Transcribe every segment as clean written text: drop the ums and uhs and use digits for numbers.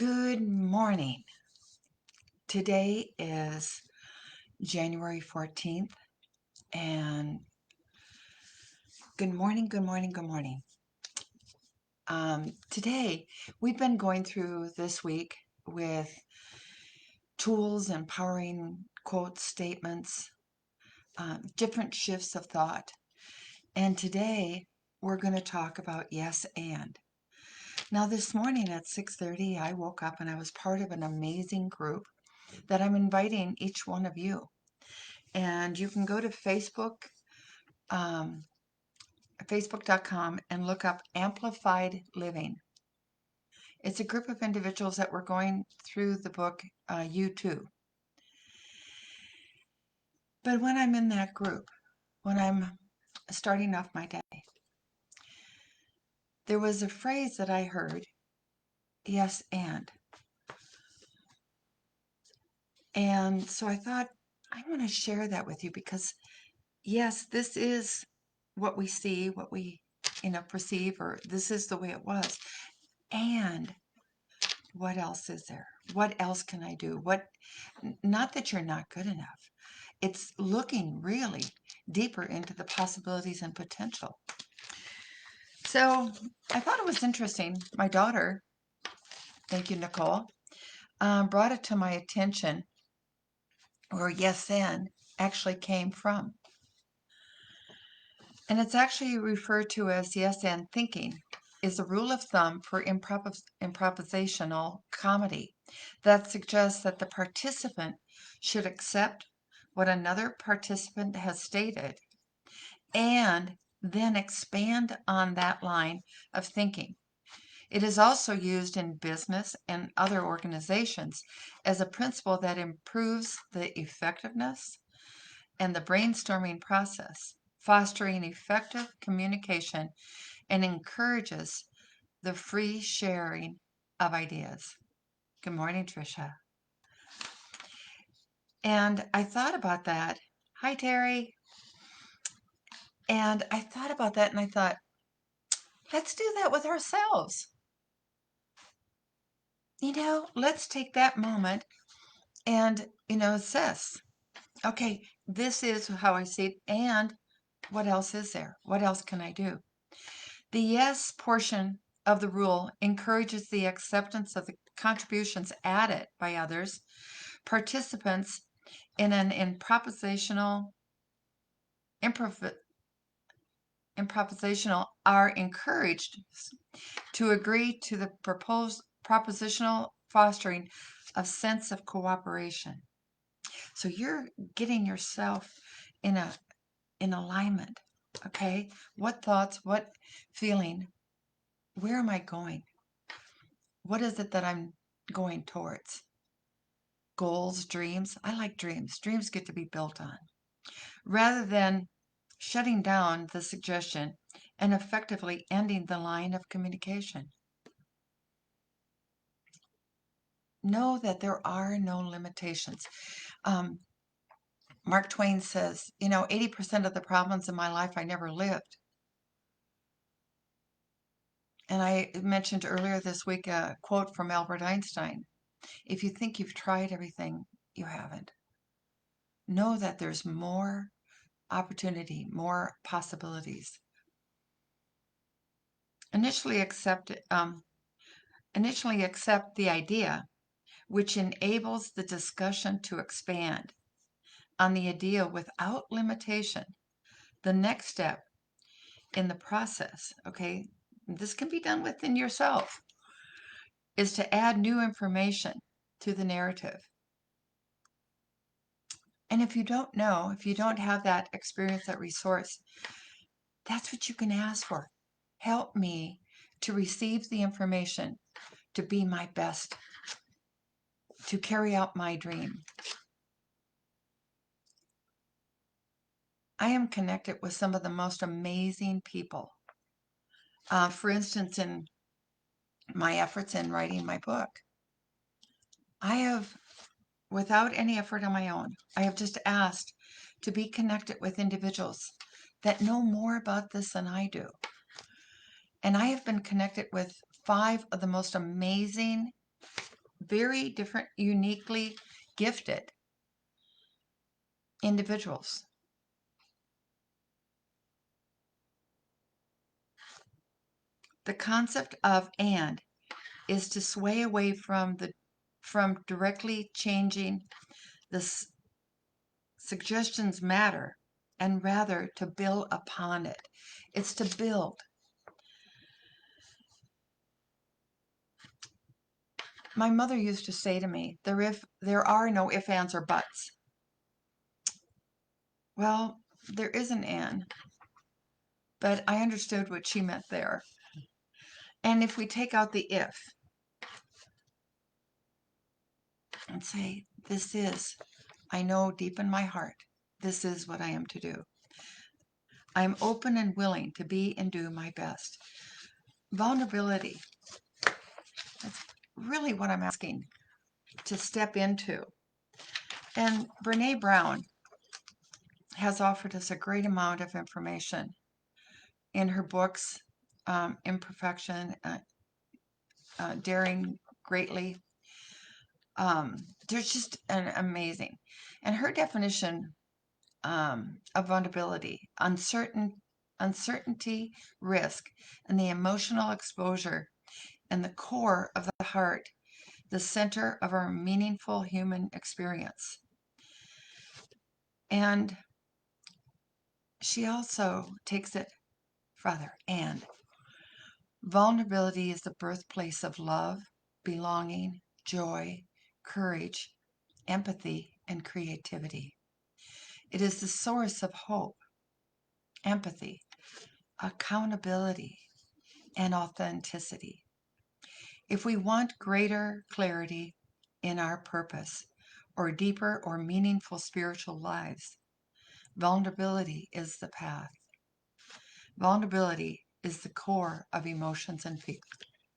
Good morning. Today is January 14th, and good morning, good morning, good morning. Today, we've been going through this week with tools, empowering quotes, statements, different shifts of thought. And today, we're going to talk about yes and. Now, this morning at 6:30, I woke up and I was part of an amazing group that I'm inviting each one of you. And you can go to um, Facebook.com and look up Amplified Living. It's a group of individuals that were going through the book You Too. But when I'm in that group, when I'm starting off my day, there was a phrase that I heard, yes and. And so I thought, I want to share that with you because, yes, this is what we see, what we perceive, or this is the way it was. And what else is there? What else can I do? Not that you're not good enough. It's looking really deeper into the possibilities and potential. So I thought it was interesting. My daughter, thank you, Nicole, brought it to my attention where yes and actually came from. And it's actually referred to as yes and thinking is a rule of thumb for improvisational comedy that suggests that the participant should accept what another participant has stated and then expand on that line of thinking. It is also used in business and other organizations as a principle that improves the effectiveness and the brainstorming process, fostering effective communication and encourages the free sharing of ideas. Good morning, Tricia. And I thought about that. Hi, Terry. And I thought about that and I thought, let's do that with ourselves. Let's take that moment and, assess. Okay, this is how I see it. And what else is there? What else can I do? The yes portion of the rule encourages the acceptance of the contributions added by others. Participants in an improvisational are encouraged to agree to the proposed propositional fostering of sense of cooperation. So you're getting yourself in alignment. Okay, what thoughts, what feeling, where am I going? What is it that I'm going towards? Goals, dreams. I like dreams. Dreams get to be built on. Rather than shutting down the suggestion and effectively ending the line of communication. Know that there are no limitations. Mark Twain says, 80% of the problems in my life I never lived. And I mentioned earlier this week a quote from Albert Einstein. If you think you've tried everything, you haven't. Know that there's more opportunity, more possibilities. Initially accept the idea, which enables the discussion to expand on the idea without limitation. The next step in the process, okay, this can be done within yourself, is to add new information to the narrative. And if you don't know, if you don't have that experience, that resource, that's what you can ask for. Help me to receive the information, to be my best, to carry out my dream. I am connected with some of the most amazing people. For instance, in my efforts in writing my book, I have, without any effort on my own, I have just asked to be connected with individuals that know more about this than I do. And I have been connected with 5 of the most amazing very different, uniquely gifted individuals. The concept of and is to sway away from directly changing the suggestions matter and rather to build upon it. It's to build. My mother used to say to me, there are no ifs, ands, or buts. Well, there is an and, but I understood what she meant there. And if we take out the if and say, this is, I know deep in my heart, this is what I am to do. I am open and willing to be and do my best. Vulnerability, that's really what I'm asking to step into. And Brene Brown has offered us a great amount of information in her books, Imperfection, Daring Greatly. There's just an amazing. And her definition of vulnerability, uncertainty, risk, and the emotional exposure and the core of the heart, the center of our meaningful human experience. And she also takes it further. And vulnerability is the birthplace of love, belonging, joy, courage, empathy, and creativity. It is the source of hope, empathy, accountability, and authenticity. If we want greater clarity in our purpose or deeper or meaningful spiritual lives, vulnerability is the path. Vulnerability is the core of emotions and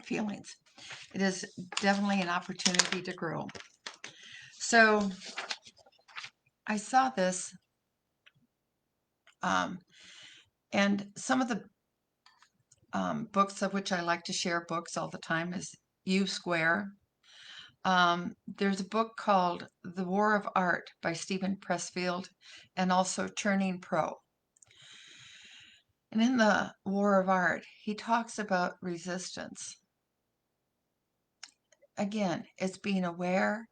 feelings. It is definitely an opportunity to grow. So I saw this, and some of the books of which I like to share books all the time is U Square. There's a book called The War of Art by Stephen Pressfield, and also Turning Pro. And in The War of Art, he talks about resistance. Again, it's being aware,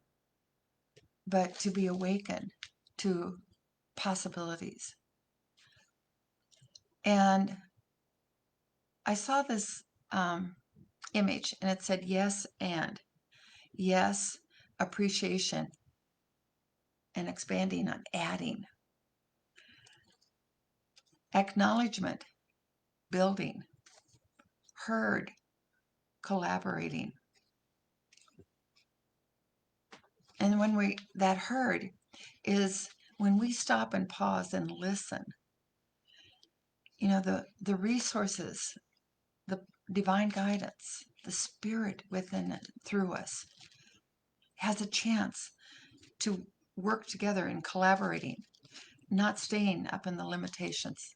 but to be awakened to possibilities. And I saw this image, and it said yes and. Yes, appreciation, and expanding on adding. Acknowledgement, building. Heard, collaborating. And when that heard is when we stop and pause and listen. You know, the resources, the divine guidance, the spirit within it, through us, has a chance to work together in collaborating, not staying up in the limitations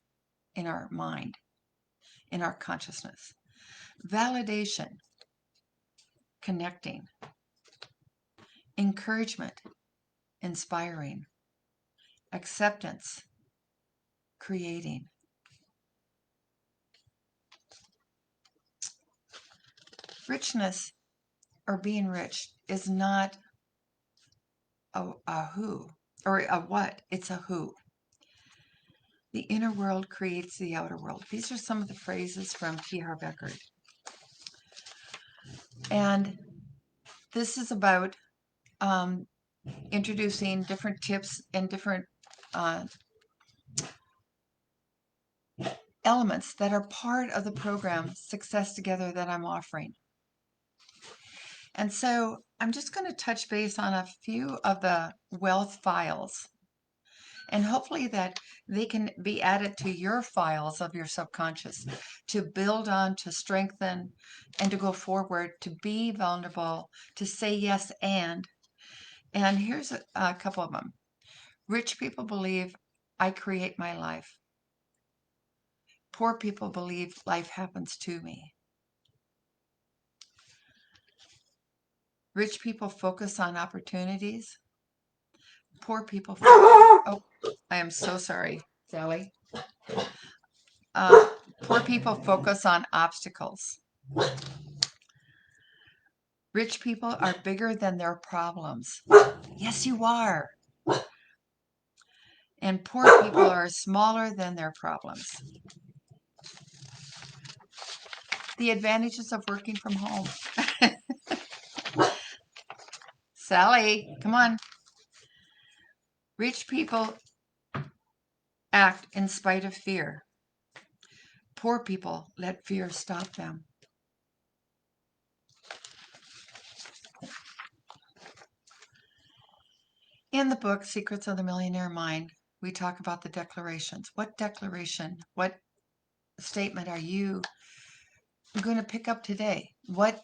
in our mind, in our consciousness. Validation, connecting. Encouragement, inspiring. Acceptance, creating. Richness, or being rich, is not a who or a what, it's a who. The inner world creates the outer world. These are some of the phrases from T.R. Beckert. And this is about introducing different tips and different elements that are part of the program Success Together that I'm offering. And so I'm just going to touch base on a few of the wealth files, and hopefully that they can be added to your files of your subconscious to build on, to strengthen, and to go forward, to be vulnerable, to say yes and. And here's a couple of them. Rich people believe I create my life. Poor people believe life happens to me. Rich people focus on opportunities. Poor people oh, I am so sorry, Sally. Uh, Poor people focus on obstacles. Rich people are bigger than their problems. Yes, you are. And poor people are smaller than their problems. The advantages of working from home. Sally, come on. Rich people act in spite of fear. Poor people let fear stop them. In the book, Secrets of the Millionaire Mind, we talk about the declarations. What declaration, what statement are you going to pick up today? What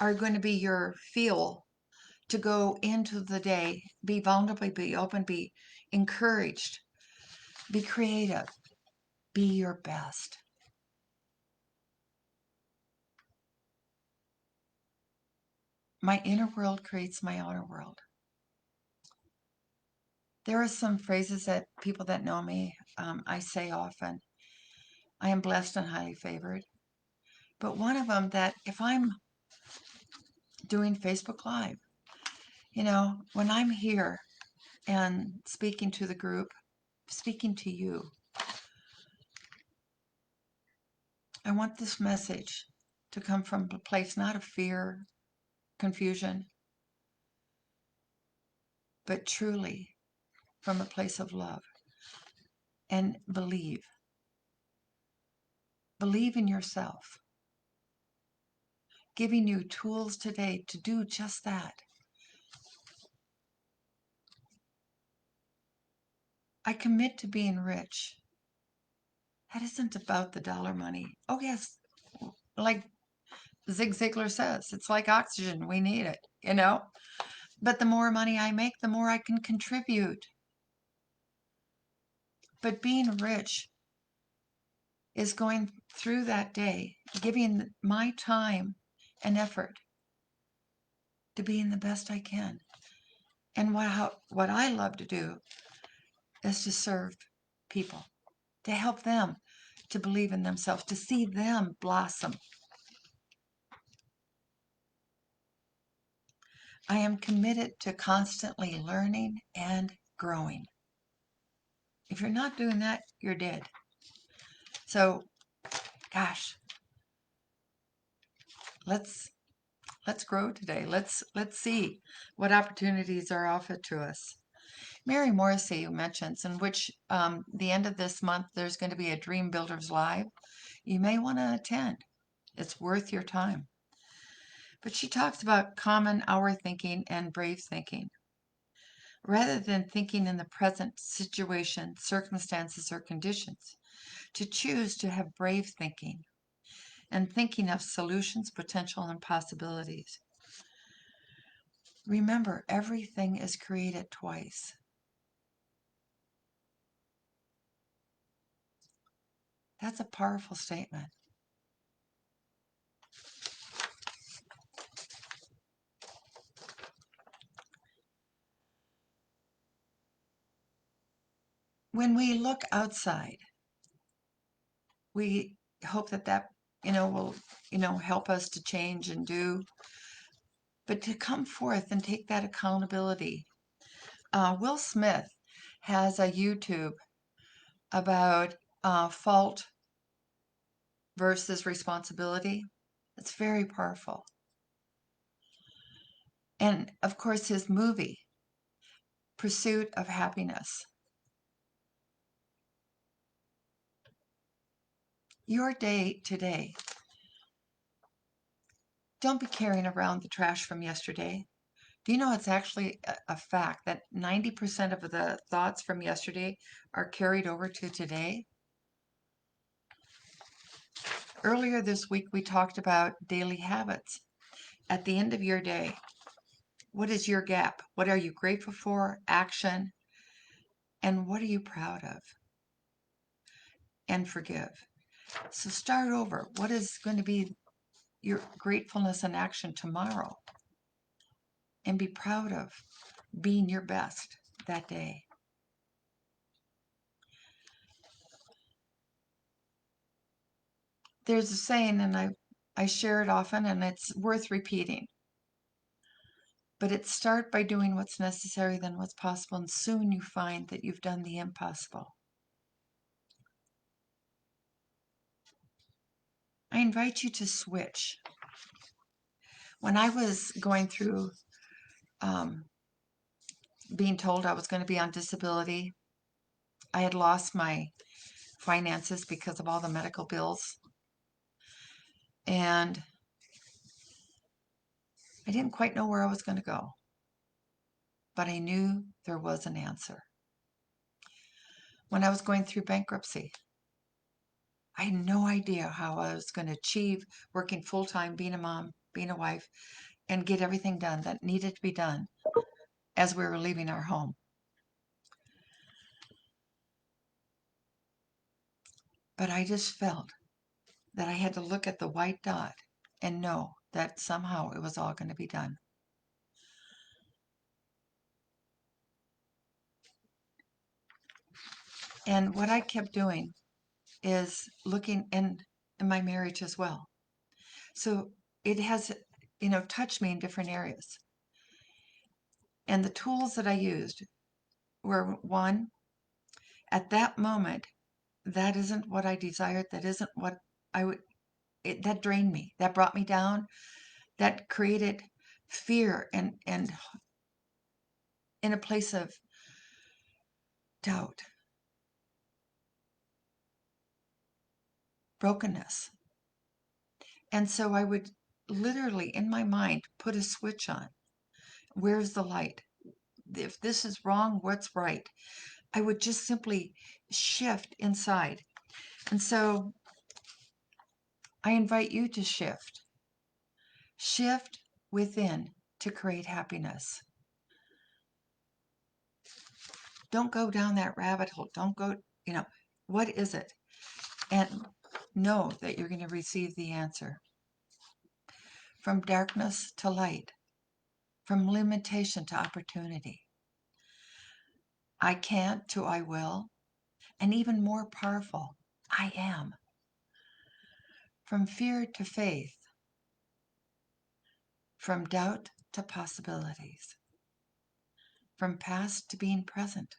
are going to be your fuel to go into the day? Be vulnerable, be open, be encouraged, be creative, be your best. My inner world creates my outer world. There are some phrases that people that know me, I say often. I am blessed and highly favored. But one of them that if I'm doing Facebook Live, when I'm here and speaking to the group, speaking to you, I want this message to come from a place not of fear, confusion, but truly from a place of love. And believe. Believe in yourself. Giving you tools today to do just that. I commit to being rich. That isn't about the dollar money. Oh, yes. Like Zig Ziglar says, it's like oxygen. We need it. But the more money I make, the more I can contribute. But being rich is going through that day, giving my time and effort to being the best I can. And what I love to do is to serve people, to help them to believe in themselves, to see them blossom. I am committed to constantly learning and growing. If you're not doing that, you're dead. So, gosh, let's grow today. Let's see what opportunities are offered to us. Mary Morrissey mentions in which the end of this month there's going to be a Dream Builders Live. You may want to attend. It's worth your time. But she talks about common hour thinking and brave thinking. Rather than thinking in the present situation, circumstances, or conditions, to choose to have brave thinking and thinking of solutions, potential, and possibilities. Remember, everything is created twice. That's a powerful statement. When we look outside, we hope that will help us to change and do, but to come forth and take that accountability. Will Smith has a YouTube about fault versus responsibility. It's very powerful. And of course, his movie, Pursuit of Happiness. Your day today. Don't be carrying around the trash from yesterday. Do you know it's actually a fact that 90% of the thoughts from yesterday are carried over to today? Earlier this week, we talked about daily habits. At the end of your day, what is your gap? What are you grateful for? Action. And what are you proud of? And forgive. So start over. What is going to be your gratefulness and action tomorrow? and be proud of being your best that day. There's a saying, and I share it often, and it's worth repeating. But it's start by doing what's necessary, then what's possible, and soon you find that you've done the impossible. I invite you to switch. When I was going through being told I was going to be on disability, I had lost my finances because of all the medical bills. And I didn't quite know where I was going to go, but I knew there was an answer. When I was going through bankruptcy, I had no idea how I was going to achieve working full time, being a mom, being a wife, and get everything done that needed to be done as we were leaving our home. But I just felt that I had to look at the white dot and know that somehow it was all going to be done. And what I kept doing is looking in my marriage as well. So it has, touched me in different areas. And the tools that I used were one, at that moment, that isn't what I desired. That isn't what I would, that drained me. That brought me down. That created fear and in a place of doubt, brokenness. And so I would literally in my mind put a switch on. Where's the light? If this is wrong, what's right? I would just simply shift inside. And so I invite you to shift. Shift within to create happiness. Don't go down that rabbit hole. Don't go, what is it? And know that you're going to receive the answer. From darkness to light, from limitation to opportunity. I can't to I will, and even more powerful, I am. From fear to faith, from doubt to possibilities, from past to being present,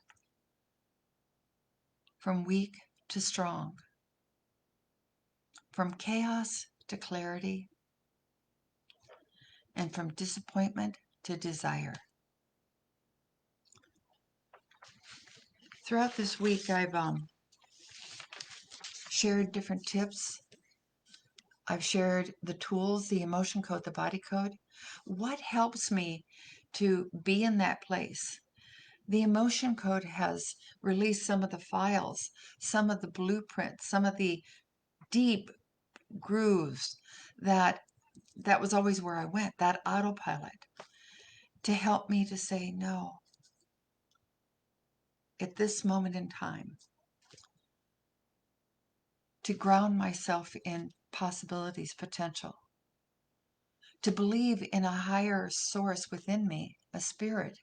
from weak to strong, from chaos to clarity, and from disappointment to desire. Throughout this week, I've shared different tips. I've shared the tools, the emotion code, the body code. What helps me to be in that place? The emotion code has released some of the files, some of the blueprints, some of the deep grooves that was always where I went, that autopilot, to help me to say no at this moment in time, to ground myself in possibilities, potential, to believe in a higher source within me, a spirit,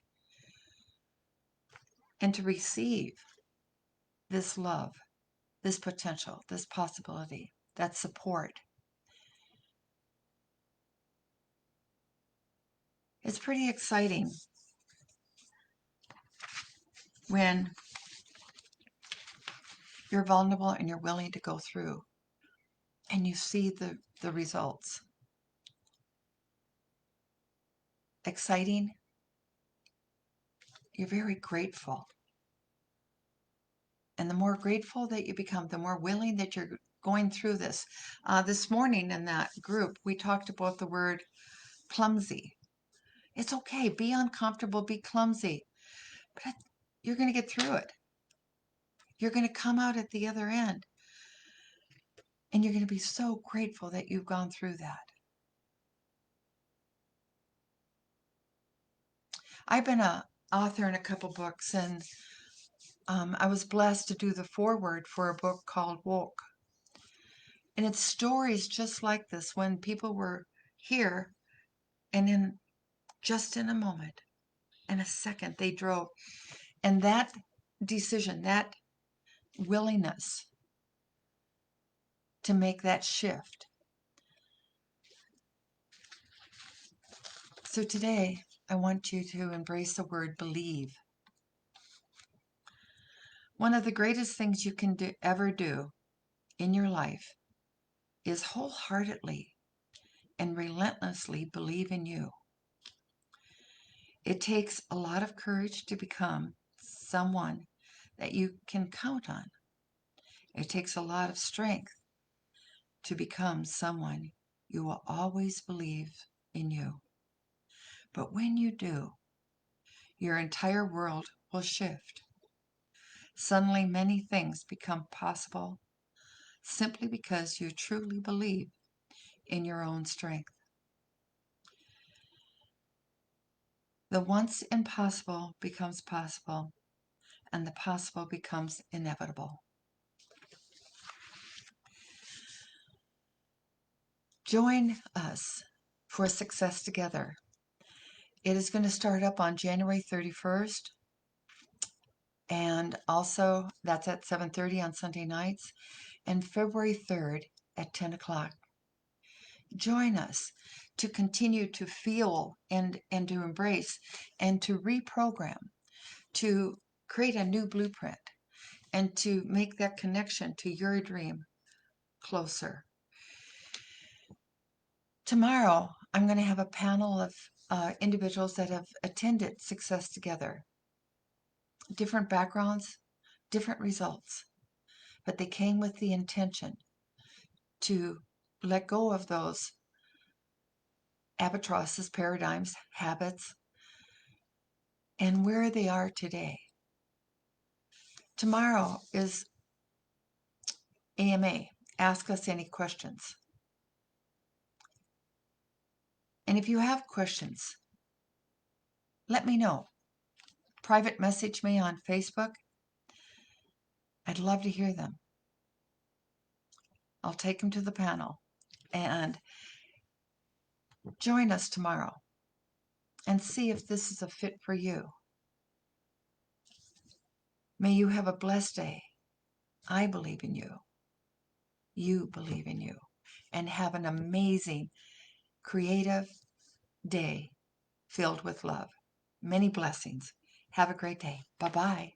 and to receive this love, this potential, this possibility, that support. It's pretty exciting when you're vulnerable and you're willing to go through and you see the results. Exciting. You're very grateful. And the more grateful that you become, the more willing that you're going through this. This morning in that group, we talked about the word clumsy. It's okay. Be uncomfortable. Be clumsy. But you're going to get through it. You're going to come out at the other end. And you're going to be so grateful that you've gone through that. I've been an author in a couple books, and I was blessed to do the foreword for a book called Woke. And it's stories just like this when people were here and in just in a moment, in a second, they drove. And that decision, that willingness to make that shift. So today, I want you to embrace the word believe. One of the greatest things you can ever do in your life is wholeheartedly and relentlessly believe in you. It takes a lot of courage to become someone that you can count on. It takes a lot of strength to become someone you will always believe in you. But when you do, your entire world will shift. Suddenly, many things become possible simply because you truly believe in your own strength. The once impossible becomes possible, and the possible becomes inevitable. Join us for Success Together. It is going to start up on January 31st, and also that's at 7:30 on Sunday nights, and February 3rd at 10 o'clock. Join us to continue to feel and to embrace and to reprogram, to create a new blueprint, and to make that connection to your dream closer. Tomorrow, I'm going to have a panel of individuals that have attended Success Together. Different backgrounds, different results, but they came with the intention to let go of those albatrosses, paradigms, habits, and where they are today. Tomorrow is AMA. Ask us any questions. And if you have questions, let me know. Private message me on Facebook. I'd love to hear them. I'll take them to the panel. And join us tomorrow and see if this is a fit for you. May you have a blessed day. I believe in you. You believe in you. And have an amazing, creative day filled with love. Many blessings. Have a great day. Bye-bye.